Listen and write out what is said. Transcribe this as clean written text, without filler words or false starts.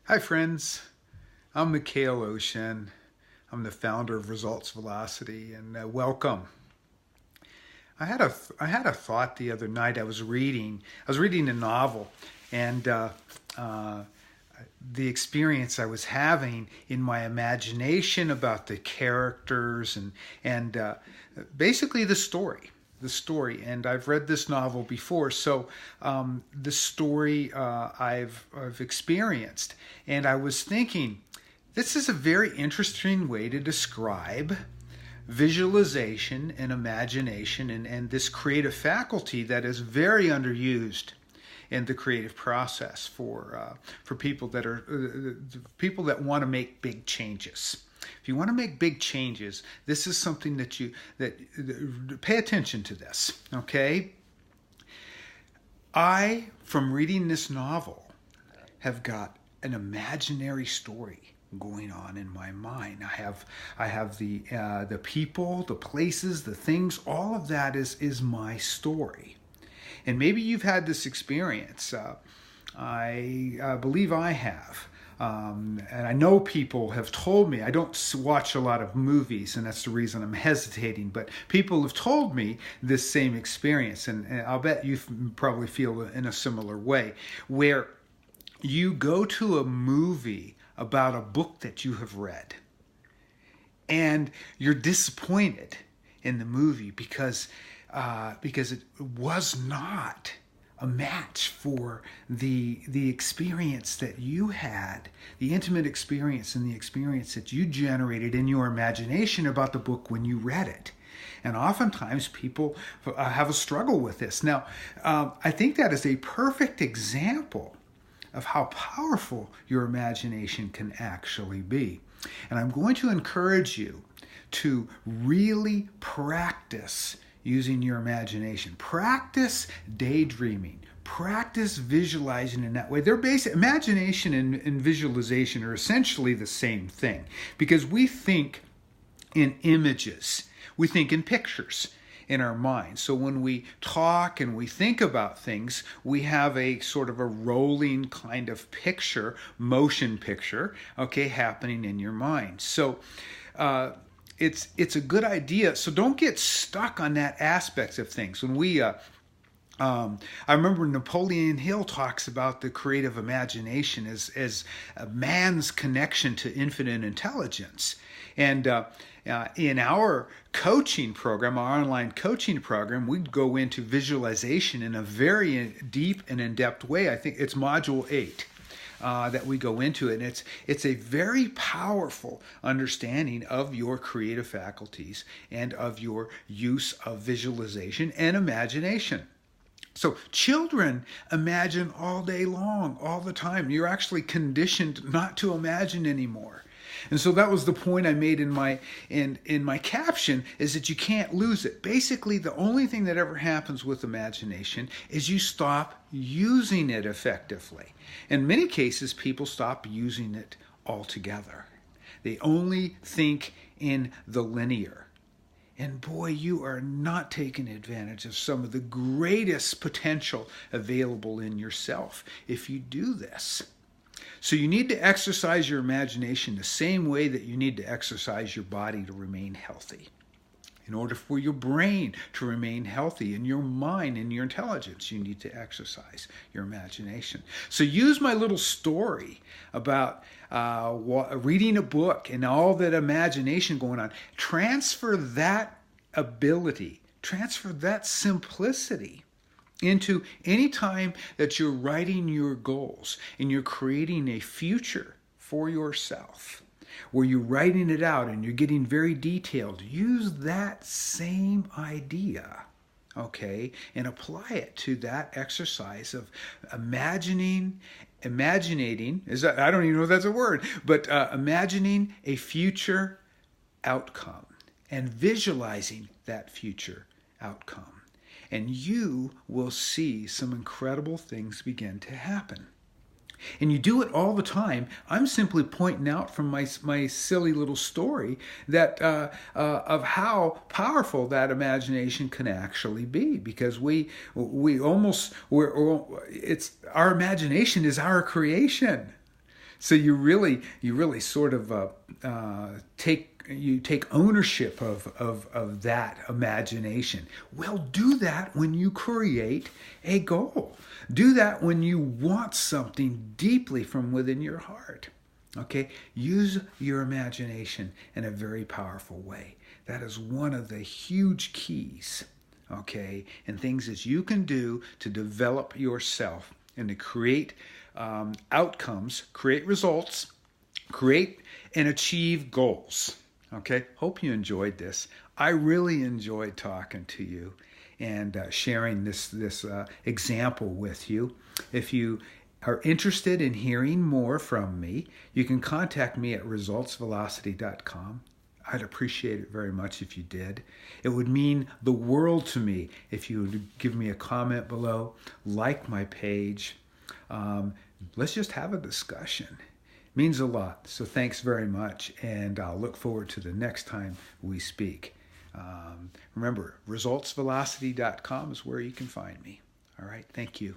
Hi friends, I'm Mikhail Oshin. I'm the founder of Results Velocity, and welcome. I had a thought the other night. I was reading a novel, and the experience I was having in my imagination about the characters and basically the story. And I've read this novel before, so the story I've experienced, and I was thinking, this is a very interesting way to describe visualization and imagination and this creative faculty that is very underused in the creative process for people people that want to make big changes. If you want to make big changes, this is something that pay attention to this. Okay, from reading this novel, have got an imaginary story going on in my mind. I have the people, the places, the things. All of that is my story. And maybe you've had this experience. I believe I have. And I know people have told me. I don't watch a lot of movies, and that's the reason I'm hesitating. But people have told me this same experience, and I'll bet you probably feel in a similar way, where you go to a movie about a book that you have read, and you're disappointed in the movie because it was not a match for the experience that you had, the intimate experience and the experience that you generated in your imagination about the book when you read it. And oftentimes people have a struggle with this. Now, I think that is a perfect example of how powerful your imagination can actually be. And I'm going to encourage you to really practice using your imagination. Practice daydreaming. Practice visualizing in that way. They're basic. Imagination and visualization are essentially the same thing, because we think in images. We think in pictures in our mind. So when we talk and we think about things, we have a sort of a rolling kind of picture, motion picture, okay, happening in your mind. So it's a good idea. So don't get stuck on that aspect of things. When I remember Napoleon Hill talks about the creative imagination as a man's connection to infinite intelligence. And in our coaching program, our online coaching program, we go into visualization in a very deep and in-depth way. I think it's module 8 that we go into it. And it's a very powerful understanding of your creative faculties and of your use of visualization and imagination. So children imagine all day long, all the time. You're actually conditioned not to imagine anymore. And so that was the point I made in my caption, is that you can't lose it. Basically, the only thing that ever happens with imagination is you stop using it effectively. In many cases, people stop using it altogether. They only think in the linear. And boy, you are not taking advantage of some of the greatest potential available in yourself if you do this. So you need to exercise your imagination the same way that you need to exercise your body to remain healthy. In order for your brain to remain healthy, and your mind and your intelligence, you need to exercise your imagination. So use my little story about reading a book and all that imagination going on. Transfer that ability, transfer that simplicity into any time that you're writing your goals and you're creating a future for yourself, where you're writing it out and you're getting very detailed. Use that same idea, okay, and apply it to that exercise of imaginating, I don't even know if that's a word, but imagining a future outcome and visualizing that future outcome. And you will see some incredible things begin to happen. And you do it all the time. I'm simply pointing out from my silly little story that of how powerful that imagination can actually be, because our imagination is our creation. So you really sort of take ownership of that imagination. Well, do that when you create a goal. Do that when you want something deeply from within your heart. Okay? Use your imagination in a very powerful way. That is one of the huge keys, okay, and things that you can do to develop yourself and to create outcomes, create results, create and achieve goals. Okay, hope you enjoyed this. I really enjoyed talking to you and sharing this example with you. If you are interested in hearing more from me, you can contact me at resultsvelocity.com. I'd appreciate it very much if you did. It would mean the world to me if you would give me a comment below, like my page. Let's just have a discussion. It means a lot. So thanks very much, and I'll look forward to the next time we speak. Remember, resultsvelocity.com is where you can find me. All right, thank you.